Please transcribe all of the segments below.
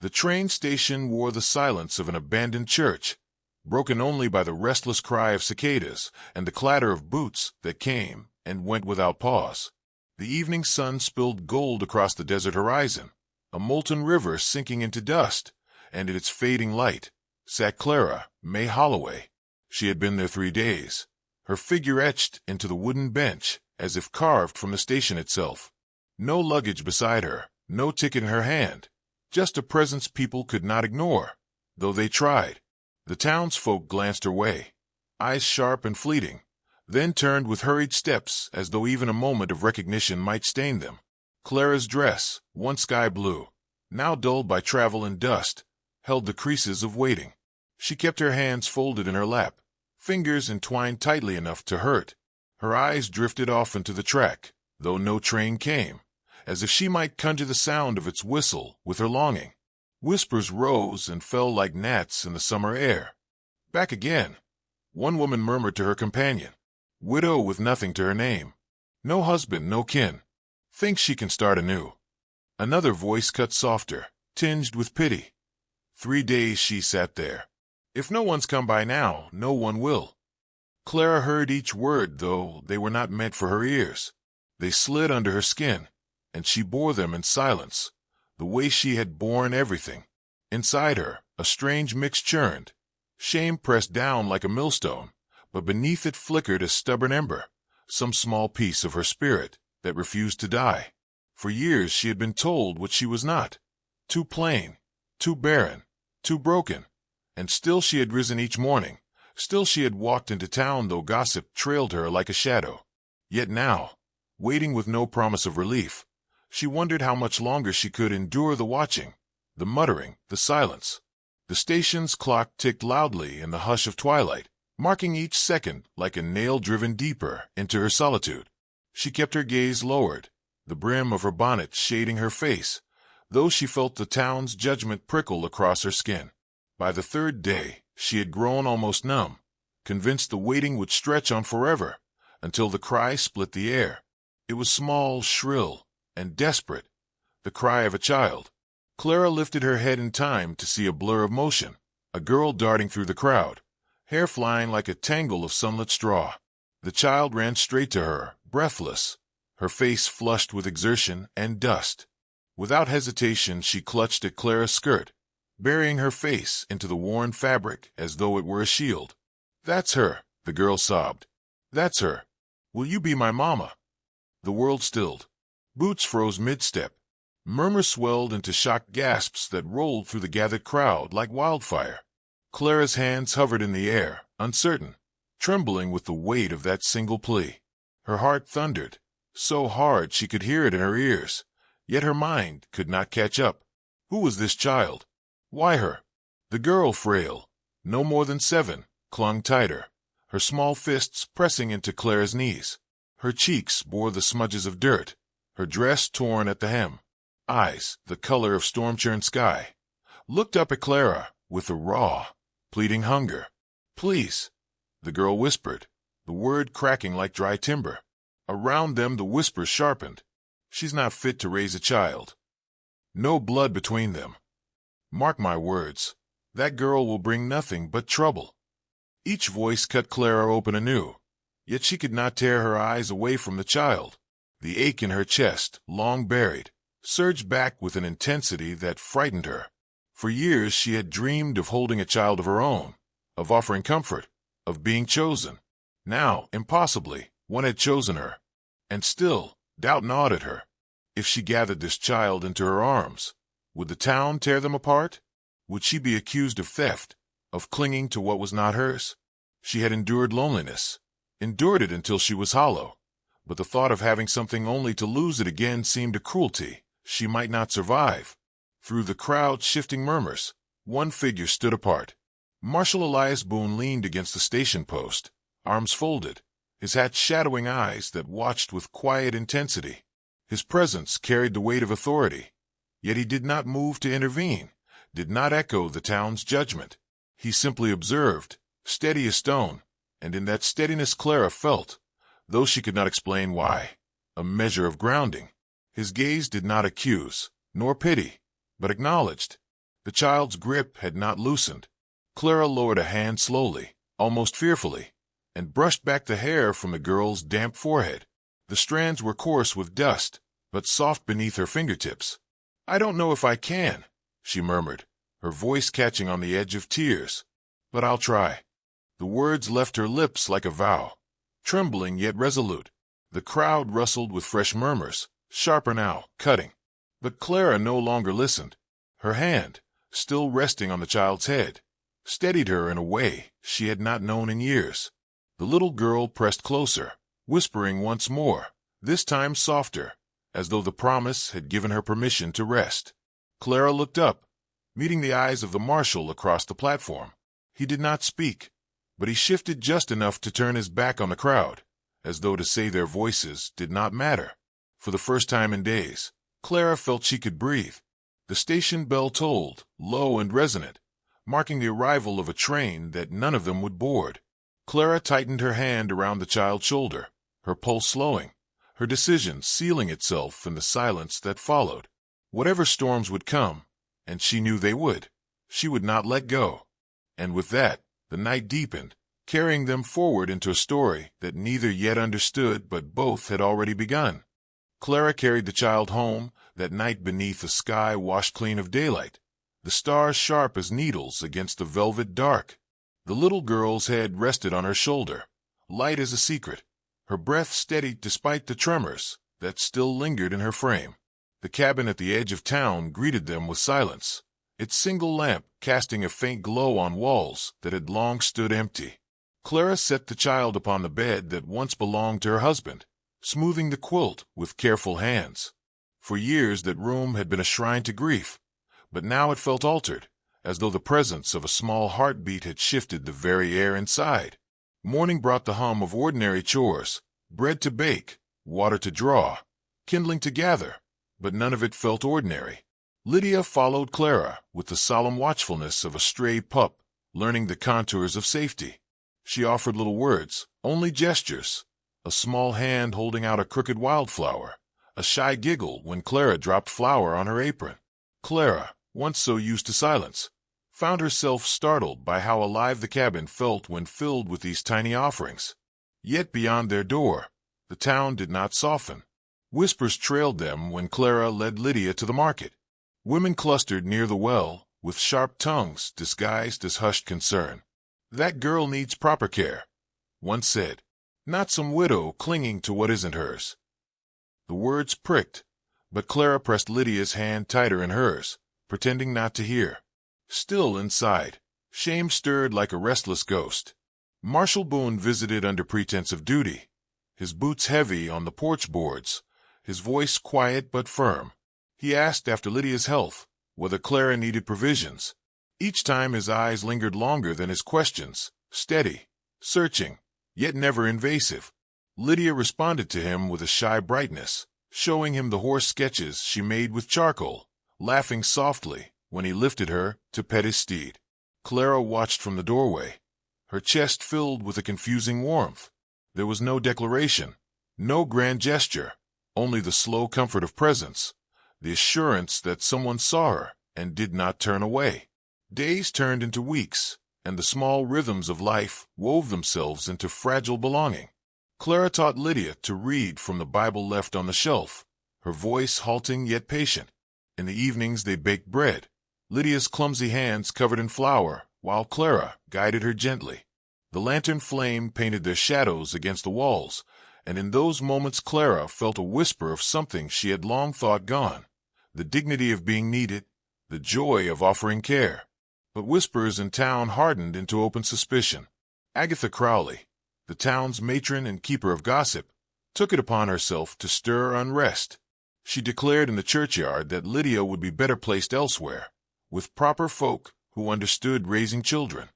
The train station wore the silence of an abandoned church, broken only by the restless cry of cicadas and the clatter of boots that came and went without pause. The evening sun spilled gold across the desert horizon, a molten river sinking into dust, and in its fading light sat Clara Mae Holloway. She had been there 3 days, her figure etched into the wooden bench as if carved from the station itself. No luggage beside her, no ticket in her hand, just a presence people could not ignore, though they tried. The townsfolk glanced her way, eyes sharp and fleeting, then turned with hurried steps as though even a moment of recognition might stain them. Clara's dress, once sky blue, now dulled by travel and dust, held the creases of waiting. She kept her hands folded in her lap, fingers entwined tightly enough to hurt. Her eyes drifted off into the track, though no train came, as if she might conjure the sound of its whistle with her longing. Whispers rose and fell like gnats in the summer air. Back again, one woman murmured to her companion. Widow with nothing to her name. No husband, no kin. Thinks she can start anew. Another voice cut softer, tinged with pity. 3 days she sat there. If no one's come by now, no one will. Clara heard each word, though they were not meant for her ears. They slid under her skin, and she bore them in silence, the way she had borne everything. Inside her, a strange mix churned. Shame pressed down like a millstone, but beneath it flickered a stubborn ember, some small piece of her spirit that refused to die. For years she had been told what she was not. Too plain, too barren, too broken. And still she had risen each morning. Still she had walked into town though gossip trailed her like a shadow. Yet now, waiting with no promise of relief, she wondered how much longer she could endure the watching, the muttering, the silence. The station's clock ticked loudly in the hush of twilight, marking each second like a nail driven deeper into her solitude. She kept her gaze lowered, the brim of her bonnet shading her face, though she felt the town's judgment prickle across her skin. By the 3rd day, she had grown almost numb, convinced the waiting would stretch on forever, until the cry split the air. It was small, shrill, and desperate, the cry of a child. Clara lifted her head in time to see a blur of motion, a girl darting through the crowd, hair flying like a tangle of sunlit straw. The child ran straight to her, breathless, her face flushed with exertion and dust. Without hesitation, she clutched at Clara's skirt, burying her face into the worn fabric as though it were a shield. "That's her," the girl sobbed. "That's her. Will you be my mama?" The world stilled. Boots froze mid-step. Murmurs swelled into shocked gasps that rolled through the gathered crowd like wildfire. Clara's hands hovered in the air, uncertain, trembling with the weight of that single plea. Her heart thundered, so hard she could hear it in her ears, yet her mind could not catch up. Who was this child? Why her? The girl, frail, no more than 7, clung tighter, her small fists pressing into Clara's knees. Her cheeks bore the smudges of dirt, her dress torn at the hem. Eyes, the color of storm-churned sky, looked up at Clara with a raw, pleading hunger. "Please," the girl whispered, the word cracking like dry timber. Around them the whispers sharpened. "She's not fit to raise a child. No blood between them. Mark my words, that girl will bring nothing but trouble." Each voice cut Clara open anew, yet she could not tear her eyes away from the child. The ache in her chest, long buried, surged back with an intensity that frightened her. For years she had dreamed of holding a child of her own, of offering comfort, of being chosen. Now, impossibly, one had chosen her. And still, doubt gnawed at her. If she gathered this child into her arms, would the town tear them apart? Would she be accused of theft, of clinging to what was not hers? She had endured loneliness, endured it until she was hollow. But the thought of having something only to lose it again seemed a cruelty. She might not survive. Through the crowd's shifting murmurs, one figure stood apart. Marshal Elias Boone leaned against the station post, arms folded, his hat shadowing eyes that watched with quiet intensity. His presence carried the weight of authority, yet he did not move to intervene, did not echo the town's judgment. He simply observed, steady as stone, and in that steadiness Clara felt, though she could not explain why, a measure of grounding. His gaze did not accuse, nor pity, but acknowledged. The child's grip had not loosened. Clara lowered a hand slowly, almost fearfully, and brushed back the hair from the girl's damp forehead. The strands were coarse with dust, but soft beneath her fingertips. "I don't know if I can," she murmured, her voice catching on the edge of tears. "But I'll try." The words left her lips like a vow, trembling yet resolute. The crowd rustled with fresh murmurs, sharper now, cutting. But Clara no longer listened. Her hand, still resting on the child's head, steadied her in a way she had not known in years. The little girl pressed closer, whispering once more, this time softer, as though the promise had given her permission to rest. Clara looked up, meeting the eyes of the marshal across the platform. He did not speak, but he shifted just enough to turn his back on the crowd, as though to say their voices did not matter. For the first time in days, Clara felt she could breathe. The station bell tolled, low and resonant, marking the arrival of a train that none of them would board. Clara tightened her hand around the child's shoulder, her pulse slowing, her decision sealing itself in the silence that followed. Whatever storms would come, and she knew they would, she would not let go. And with that, the night deepened, carrying them forward into a story that neither yet understood but both had already begun. Clara carried the child home that night beneath a sky washed clean of daylight, the stars sharp as needles against the velvet dark. The little girl's head rested on her shoulder, light as a secret, her breath steady despite the tremors that still lingered in her frame. The cabin at the edge of town greeted them with silence, its single lamp casting a faint glow on walls that had long stood empty. Clara set the child upon the bed that once belonged to her husband, smoothing the quilt with careful hands. For years that room had been a shrine to grief, but now it felt altered, as though the presence of a small heartbeat had shifted the very air inside. Morning brought the hum of ordinary chores, bread to bake, water to draw, kindling to gather, but none of it felt ordinary. Lydia followed Clara with the solemn watchfulness of a stray pup, learning the contours of safety. She offered little words, only gestures, a small hand holding out a crooked wildflower, a shy giggle when Clara dropped flour on her apron. Clara, once so used to silence, found herself startled by how alive the cabin felt when filled with these tiny offerings. Yet beyond their door, the town did not soften. Whispers trailed them when Clara led Lydia to the market. Women clustered near the well, with sharp tongues disguised as hushed concern. "That girl needs proper care," one said, "not some widow clinging to what isn't hers." The words pricked, but Clara pressed Lydia's hand tighter in hers, pretending not to hear. Still inside, shame stirred like a restless ghost. Marshal Boone visited under pretense of duty, his boots heavy on the porch boards, his voice quiet but firm. He asked after Lydia's health, whether Clara needed provisions. Each time his eyes lingered longer than his questions, steady, searching, yet never invasive. Lydia responded to him with a shy brightness, showing him the horse sketches she made with charcoal, laughing softly when he lifted her to pet his steed. Clara watched from the doorway, her chest filled with a confusing warmth. There was no declaration, no grand gesture, only the slow comfort of presence, the assurance that someone saw her and did not turn away. Days turned into weeks, and the small rhythms of life wove themselves into fragile belonging. Clara taught Lydia to read from the Bible left on the shelf, her voice halting yet patient. In the evenings they baked bread, Lydia's clumsy hands covered in flour, while Clara guided her gently. The lantern flame painted their shadows against the walls, and in those moments Clara felt a whisper of something she had long thought gone, the dignity of being needed, the joy of offering care. But whispers in town hardened into open suspicion. Agatha Crowley, the town's matron and keeper of gossip, took it upon herself to stir unrest. She declared in the churchyard that Lydia would be better placed elsewhere, with proper folk who understood raising children.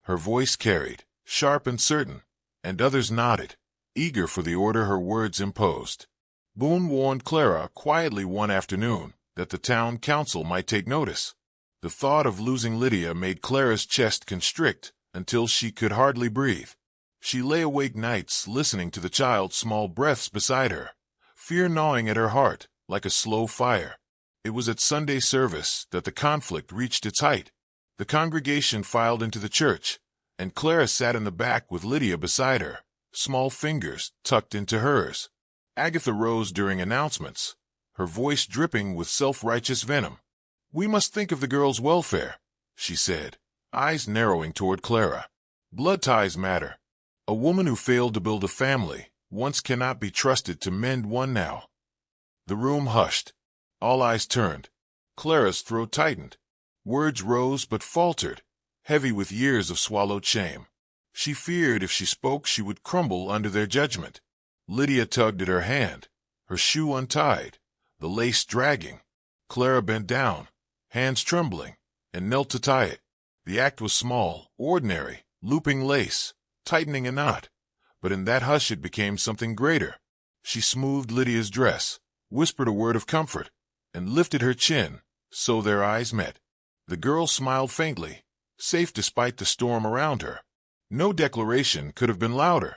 Her voice carried, sharp and certain, and others nodded, eager for the order her words imposed. Boone warned Clara quietly one afternoon that the town council might take notice. The thought of losing Lydia made Clara's chest constrict until she could hardly breathe. She lay awake nights listening to the child's small breaths beside her, fear gnawing at her heart like a slow fire. It was at Sunday service that the conflict reached its height. The congregation filed into the church, and Clara sat in the back with Lydia beside her, small fingers tucked into hers. Agatha rose during announcements, her voice dripping with self-righteous venom. "We must think of the girl's welfare," she said, eyes narrowing toward Clara. "Blood ties matter. A woman who failed to build a family once cannot be trusted to mend one now." The room hushed. All eyes turned. Clara's throat tightened. Words rose but faltered, heavy with years of swallowed shame. She feared if she spoke she would crumble under their judgment. Lydia tugged at her hand, her shoe untied, the lace dragging. Clara bent down, hands trembling, and knelt to tie it. The act was small, ordinary, looping lace, tightening a knot. But in that hush it became something greater. She smoothed Lydia's dress, whispered a word of comfort, and lifted her chin, so their eyes met. The girl smiled faintly, safe despite the storm around her. No declaration could have been louder.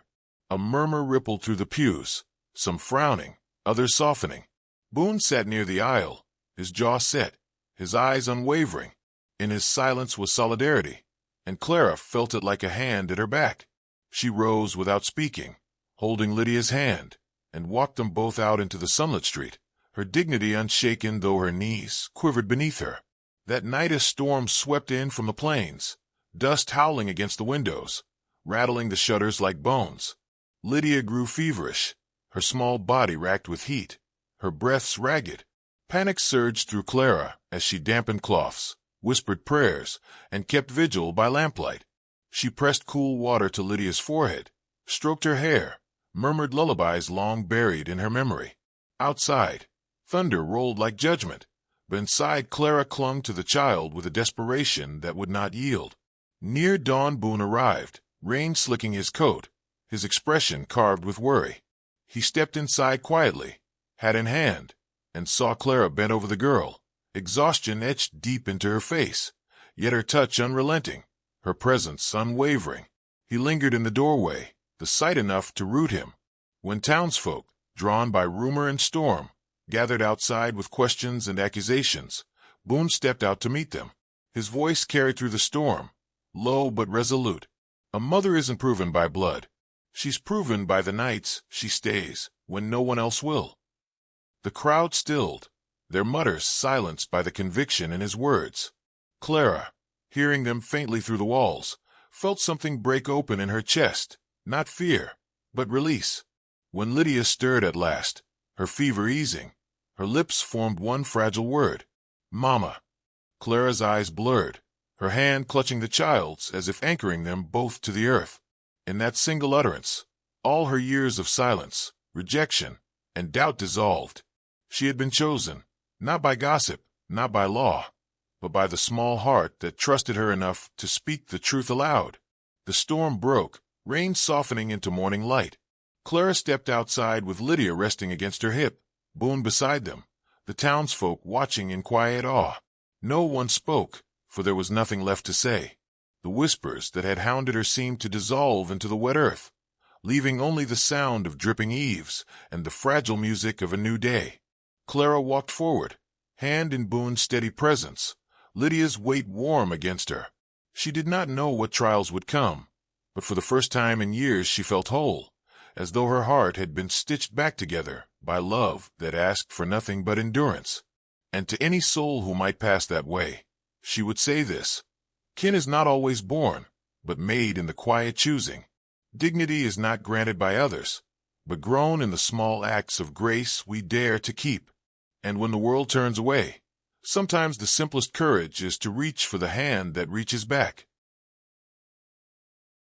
A murmur rippled through the pews, some frowning, others softening. Boone sat near the aisle, his jaw set, his eyes unwavering. In his silence was solidarity, and Clara felt it like a hand at her back. She rose without speaking, holding Lydia's hand, and walked them both out into the sunlit street, her dignity unshaken though her knees quivered beneath her. That night a storm swept in from the plains, dust howling against the windows, rattling the shutters like bones. Lydia grew feverish, her small body racked with heat, her breaths ragged. Panic surged through Clara as she dampened cloths, whispered prayers, and kept vigil by lamplight. She pressed cool water to Lydia's forehead, stroked her hair, murmured lullabies long buried in her memory. Outside, thunder rolled like judgment, but inside Clara clung to the child with a desperation that would not yield. Near dawn Boone arrived, rain slicking his coat, his expression carved with worry. He stepped inside quietly, hat in hand, and saw Clara bent over the girl, exhaustion etched deep into her face, yet her touch unrelenting, her presence unwavering. He lingered in the doorway, the sight enough to root him. When townsfolk, drawn by rumor and storm, gathered outside with questions and accusations, Boone stepped out to meet them. His voice carried through the storm, low but resolute. "A mother isn't proven by blood. She's proven by the nights she stays when no one else will." The crowd stilled, their mutters silenced by the conviction in his words. Clara, hearing them faintly through the walls, felt something break open in her chest, not fear, but release. When Lydia stirred at last, her fever easing, her lips formed one fragile word, "Mama." Clara's eyes blurred, her hand clutching the child's as if anchoring them both to the earth. In that single utterance, all her years of silence, rejection, and doubt dissolved. She had been chosen, not by gossip, not by law, but by the small heart that trusted her enough to speak the truth aloud. The storm broke, rain softening into morning light. Clara stepped outside with Lydia resting against her hip, Boone beside them, the townsfolk watching in quiet awe. No one spoke, for there was nothing left to say. The whispers that had hounded her seemed to dissolve into the wet earth, leaving only the sound of dripping eaves and the fragile music of a new day. Clara walked forward, hand in Boone's steady presence, Lydia's weight warm against her. She did not know what trials would come, but for the first time in years she felt whole, as though her heart had been stitched back together by love that asked for nothing but endurance. And to any soul who might pass that way, she would say this: kin is not always born, but made in the quiet choosing. Dignity is not granted by others, but grown in the small acts of grace we dare to keep. And when the world turns away, sometimes the simplest courage is to reach for the hand that reaches back.